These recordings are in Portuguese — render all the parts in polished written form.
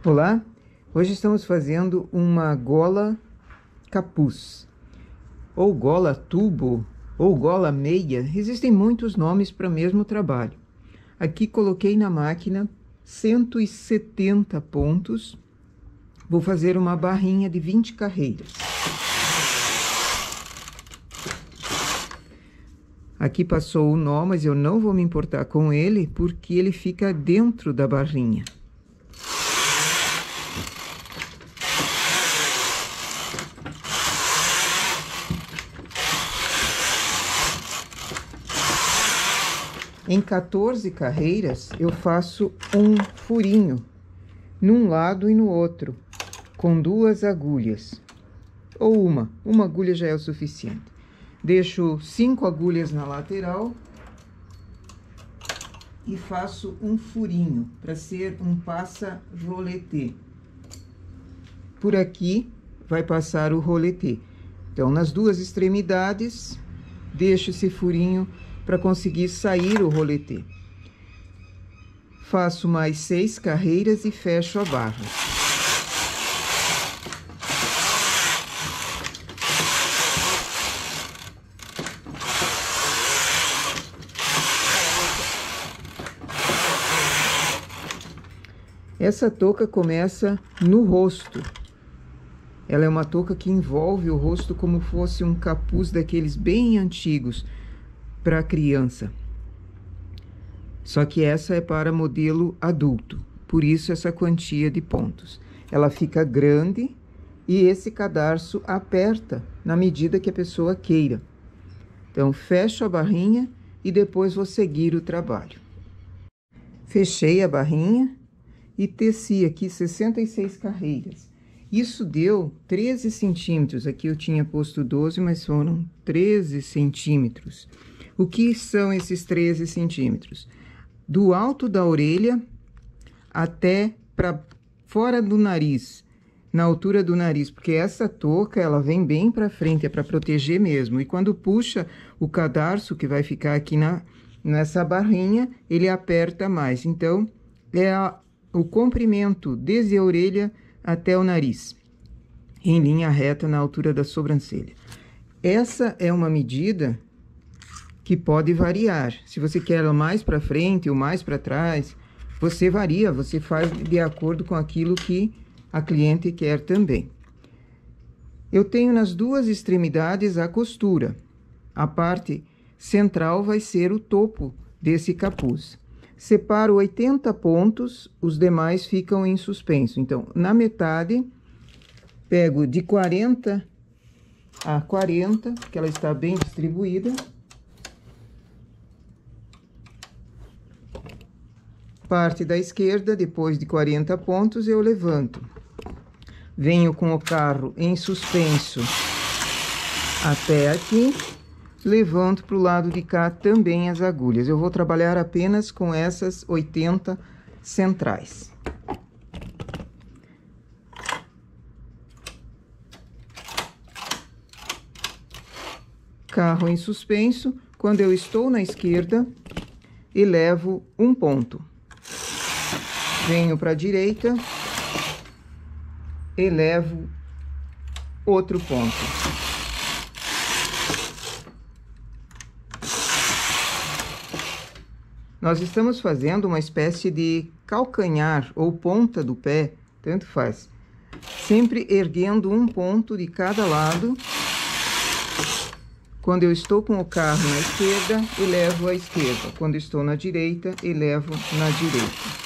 Olá, hoje estamos fazendo uma gola capuz, ou gola tubo, ou gola meia. Existem muitos nomes para o mesmo trabalho. Aqui coloquei na máquina 170 pontos. Vou fazer uma barrinha de 20 carreiras. Aqui passou o nó, mas eu não vou me importar com ele, porque ele fica dentro da barrinha. Em 14 carreiras, eu faço um furinho num lado e no outro, com 2 agulhas, ou uma agulha já é o suficiente. Deixo 5 agulhas na lateral e faço um furinho para ser um passa-roletê. Por aqui vai passar o roletê. Então, nas 2 extremidades, deixo esse furinho para conseguir sair o roletê. Faço mais 6 carreiras e fecho a barra. Essa touca começa no rosto. Ela é uma touca que envolve o rosto como fosse um capuz daqueles bem antigos para criança. Só que essa é para modelo adulto, por isso essa quantia de pontos. Ela fica grande e esse cadarço aperta na medida que a pessoa queira. Então, fecho a barrinha e depois vou seguir o trabalho. Fechei a barrinha e teci aqui 66 carreiras. Isso deu 13 centímetros. Aqui eu tinha posto 12, mas foram 13 centímetros. O que são esses 13 centímetros? Do alto da orelha até para fora do nariz, na altura do nariz, porque essa touca, ela vem bem para frente, é para proteger mesmo. E quando puxa o cadarço, que vai ficar aqui nessa barrinha, ele aperta mais. Então, é o comprimento desde a orelha até o nariz, em linha reta na altura da sobrancelha. Essa é uma medida que pode variar. Se você quer ela mais para frente ou mais para trás, você varia, você faz de acordo com aquilo que a cliente quer também. Eu tenho nas 2 extremidades a costura. A parte central vai ser o topo desse capuz. Separo 80 pontos, os demais ficam em suspenso. Então, na metade, pego de 40 a 40, que ela está bem distribuída. Parte da esquerda, depois de 40 pontos, eu levanto. Venho com o carro em suspenso até aqui. Levanto para o lado de cá também as agulhas. Eu vou trabalhar apenas com essas 80 centrais. Carro em suspenso. Quando eu estou na esquerda, elevo um ponto. Venho para a direita, elevo outro ponto. Nós estamos fazendo uma espécie de calcanhar ou ponta do pé, tanto faz. Sempre erguendo um ponto de cada lado. Quando eu estou com o carro na esquerda, elevo à esquerda. Quando estou na direita, elevo na direita.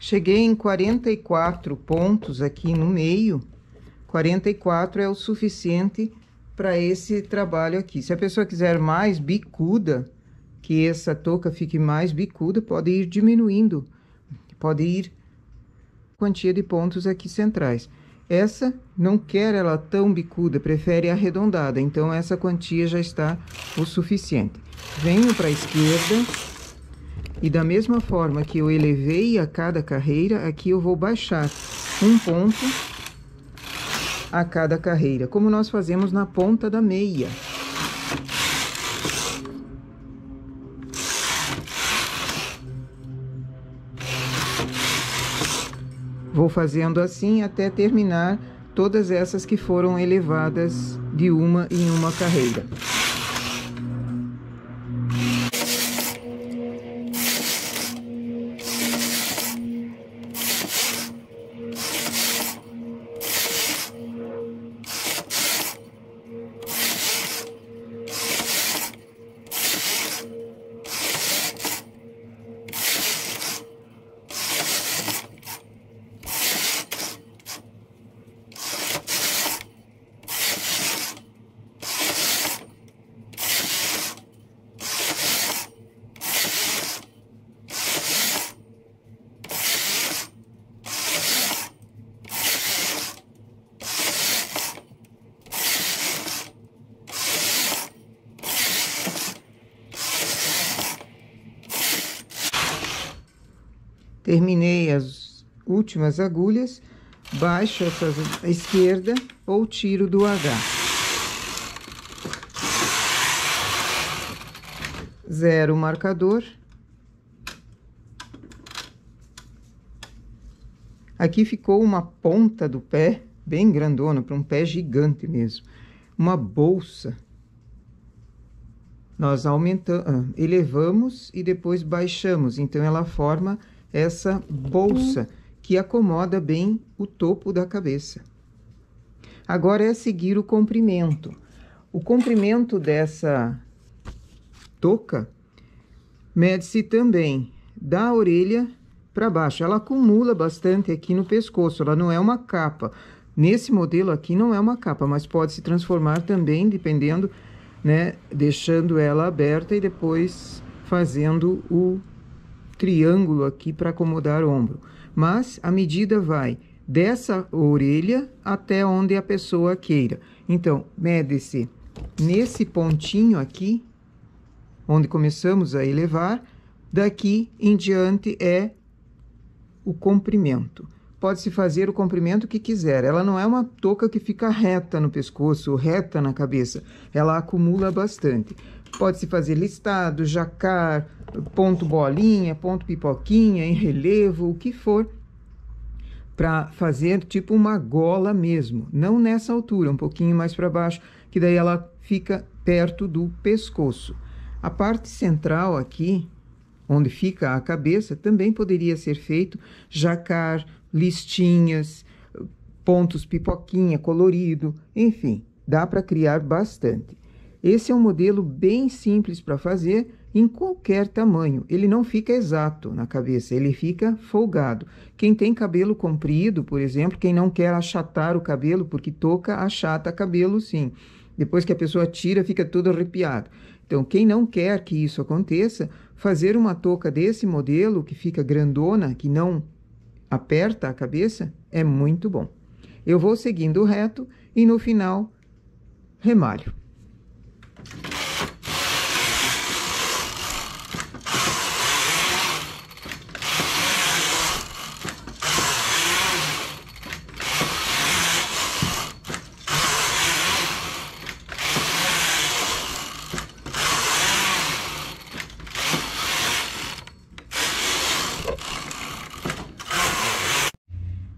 Cheguei em 44 pontos aqui no meio. 44 é o suficiente para esse trabalho aqui. Se a pessoa quiser mais bicuda, que essa touca fique mais bicuda, pode ir diminuindo, pode ir quantia de pontos aqui centrais. Essa não quer ela tão bicuda, prefere arredondada, então essa quantia já está o suficiente. Venho para a esquerda e da mesma forma que eu elevei a cada carreira, aqui eu vou baixar um ponto a cada carreira, como nós fazemos na ponta da meia. Vou fazendo assim até terminar todas essas que foram elevadas de uma em uma carreira. Terminei as últimas agulhas, baixo essas à esquerda ou tiro do H. Zero o marcador. Aqui ficou uma ponta do pé, bem grandona, para um pé gigante mesmo. Uma bolsa. Nós aumentamos, elevamos e depois baixamos, então ela forma essa bolsa que acomoda bem o topo da cabeça. Agora é seguir o comprimento. O comprimento dessa touca mede-se também da orelha para baixo. Ela acumula bastante aqui no pescoço, ela não é uma capa. Nesse modelo aqui não é uma capa, mas pode se transformar também, dependendo, né, deixando ela aberta e depois fazendo o triângulo aqui para acomodar o ombro. Mas a medida vai dessa orelha até onde a pessoa queira. Então, mede-se nesse pontinho aqui, onde começamos a elevar, daqui em diante é o comprimento. Pode-se fazer o comprimento que quiser. Ela não é uma touca que fica reta no pescoço, reta na cabeça. Ela acumula bastante. Pode-se fazer listado, jacar, ponto bolinha, ponto pipoquinha, em relevo, o que for, para fazer tipo uma gola mesmo. Não nessa altura, um pouquinho mais para baixo, que daí ela fica perto do pescoço. A parte central aqui, onde fica a cabeça, também poderia ser feito jacar, listinhas, pontos pipoquinha, colorido, enfim, dá para criar bastante. Esse é um modelo bem simples para fazer em qualquer tamanho. Ele não fica exato na cabeça, ele fica folgado. Quem tem cabelo comprido, por exemplo, quem não quer achatar o cabelo, porque touca achata cabelo sim. Depois que a pessoa tira, fica todo arrepiado. Então, quem não quer que isso aconteça, fazer uma touca desse modelo, que fica grandona, que não aperta a cabeça, é muito bom. Eu vou seguindo reto e no final remalho.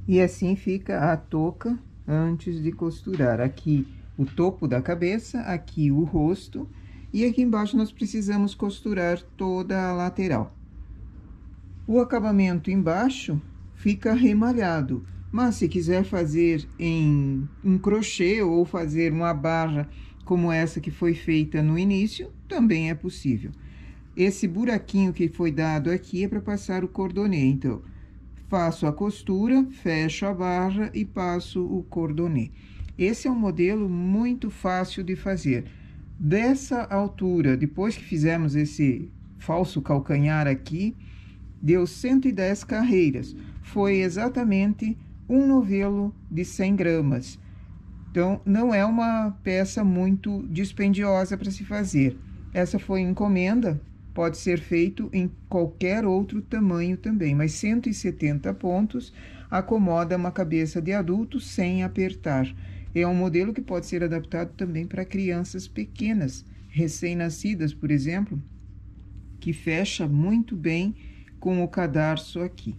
E assim fica a touca antes de costurar. Aqui o topo da cabeça, aqui o rosto, e aqui embaixo nós precisamos costurar toda a lateral. O acabamento embaixo fica remalhado, mas se quiser fazer em um crochê ou fazer uma barra como essa que foi feita no início, também é possível. Esse buraquinho que foi dado aqui é para passar o cordonê, então faço a costura, fecho a barra e passo o cordonê. Esse é um modelo muito fácil de fazer. Dessa altura, depois que fizemos esse falso calcanhar aqui, deu 110 carreiras. Foi exatamente um novelo de 100 gramas. Então, não é uma peça muito dispendiosa para se fazer. Essa foi encomenda, pode ser feito em qualquer outro tamanho também, mas 170 pontos acomoda uma cabeça de adulto sem apertar. É um modelo que pode ser adaptado também para crianças pequenas, recém-nascidas, por exemplo, que fecha muito bem com o cadarço aqui.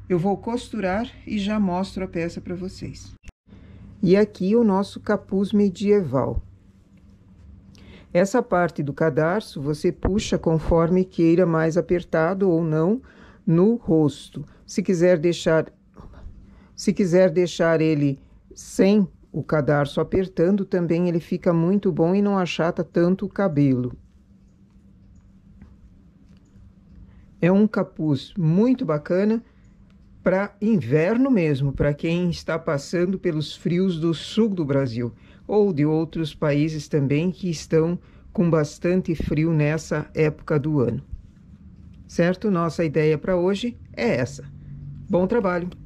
Eu vou costurar e já mostro a peça para vocês. E aqui o nosso capuz medieval. Essa parte do cadarço você puxa conforme queira, mais apertado ou não no rosto. Se quiser deixar ele sem o cadarço apertando, também ele fica muito bom e não achata tanto o cabelo. É um capuz muito bacana para inverno mesmo, para quem está passando pelos frios do sul do Brasil, ou de outros países também que estão com bastante frio nessa época do ano. Certo? Nossa ideia para hoje é essa. Bom trabalho!